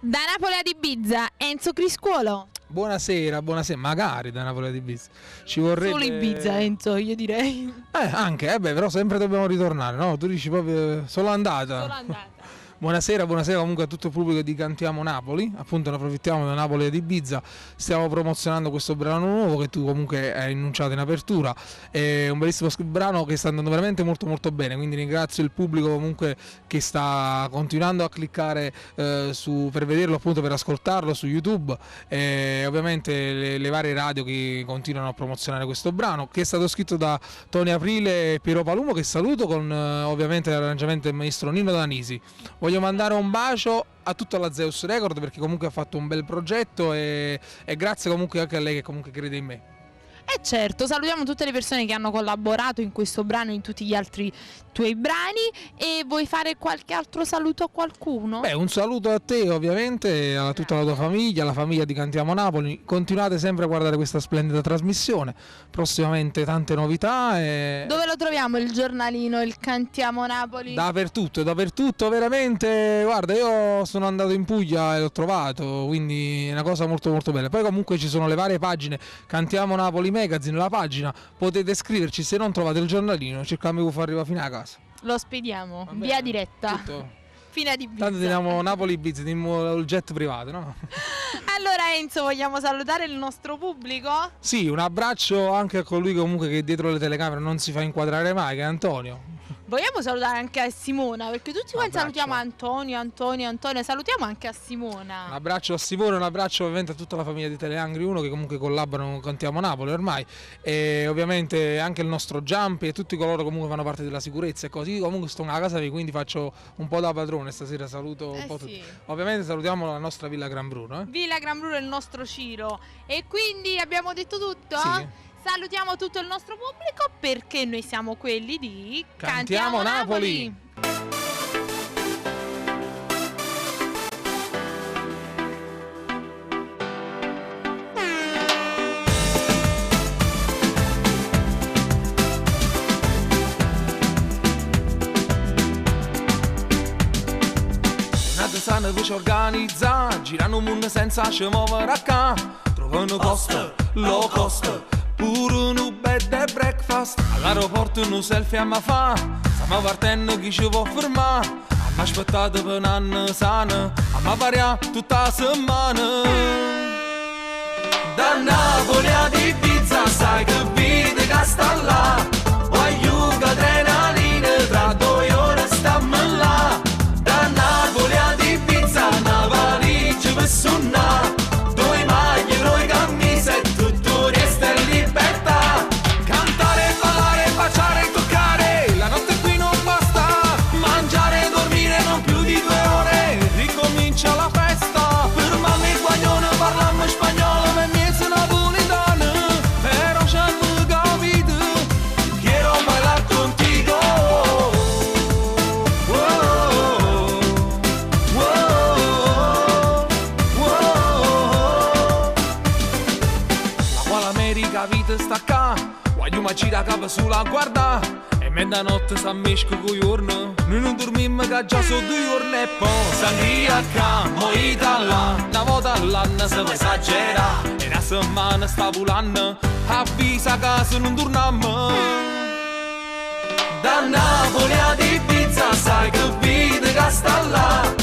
Da Napoli ad Ibiza, Enzo Criscuolo. Buonasera, magari da Napoli ad Ibiza. Ci vorrebbe... Solo Ibiza, Enzo, io direi. Anche, però sempre dobbiamo ritornare, no? Tu dici proprio solo andata. Solo andata. Buonasera comunque a tutto il pubblico di Cantiamo Napoli, appunto ne approfittiamo da Napoli ad Ibiza, stiamo promozionando questo brano nuovo che tu comunque hai annunciato in apertura, è un bellissimo brano che sta andando veramente molto molto bene, quindi ringrazio il pubblico comunque che sta continuando a cliccare per vederlo, appunto per ascoltarlo su YouTube, e ovviamente le varie radio che continuano a promozionare questo brano, che è stato scritto da Tony Aprile e Piero Palumo, che saluto, con ovviamente l'arrangiamento del maestro Nino Danisi. Voglio mandare un bacio a tutta la Zeus Record, perché comunque ha fatto un bel progetto e grazie comunque anche a lei che comunque crede in me. E certo, salutiamo tutte le persone che hanno collaborato in questo brano e in tutti gli altri tuoi brani. E vuoi fare qualche altro saluto a qualcuno? Un saluto a te ovviamente, a tutta la tua famiglia, alla famiglia di Cantiamo Napoli. Continuate sempre a guardare questa splendida trasmissione, prossimamente tante novità Dove lo troviamo il giornalino, il Cantiamo Napoli? Dappertutto, veramente. Guarda, io sono andato in Puglia e l'ho trovato, quindi è una cosa molto molto bella. Poi comunque ci sono le varie pagine, Cantiamo Napoli Magazine, la pagina, potete scriverci. Se non trovate il giornalino, cerchiamo di far arrivare fino a casa. Lo spediamo, via diretta. Tutto. Fino ad Ibiza. Tanto teniamo Napoli Ibiza, teniamo il jet privato, no? Allora Enzo, vogliamo salutare il nostro pubblico? Sì, un abbraccio anche a colui comunque che dietro le telecamere non si fa inquadrare mai, che è Antonio. Vogliamo salutare anche a Simona, perché tutti quanti salutiamo Antonio, salutiamo anche a Simona. Un abbraccio a Simona, un abbraccio ovviamente a tutta la famiglia di Teleangri 1 che comunque collaborano con Cantiamo Napoli ormai, e ovviamente anche il nostro Giampi e tutti coloro comunque fanno parte della sicurezza e così. Comunque sto a casa, quindi faccio un po' da padrone stasera, saluto un po' tutti. Ovviamente salutiamo la nostra Villa Gran Bruno. Villa Gran Bruno è il nostro Ciro, e quindi abbiamo detto tutto? Sì. Salutiamo tutto il nostro pubblico, perché noi siamo quelli di Cantiamo Napoli. Una tesana che ci organizza, girano un mondo senza ci muovere a ca, trovano cost, low cost, pure un bed and breakfast. All'aeroporto un selfie a ma fa, stiamo partendo chi ci può fermare. Abbiamo aspettato per un anno sano, abbiamo variato tutta la settimana. Da Napoli ad Ibiza sai che vita che sta là, voglio che adrenalina tra 2 ore stiamo là. Da Napoli ad Ibiza una valigia per suonare, 2 maglie, 2 camicie e tutto resta in libertà. Cantare, ballare, baciare, toccare, la notte qui non basta. Mangiare, dormire non più di 2 ore, ricomincia la festa. Per mamma e guaglione parliamo spagnolo, per me sono napolitano, però ci hanno capito, quiero bailar contigo. Wow, wow, wow. La quale America vita sta qua, voglio ma gira capo sulla guarda, e mezzanotte sta mesco con giorno, noi non dormimmo che già sono 2 giorni e poi sangria qua, moita là, una volta all'anno se può esagerare, e una settimana sta volando, avvisa che se non torniamo. Da Napoli ad Ibiza sai che vita che sta là,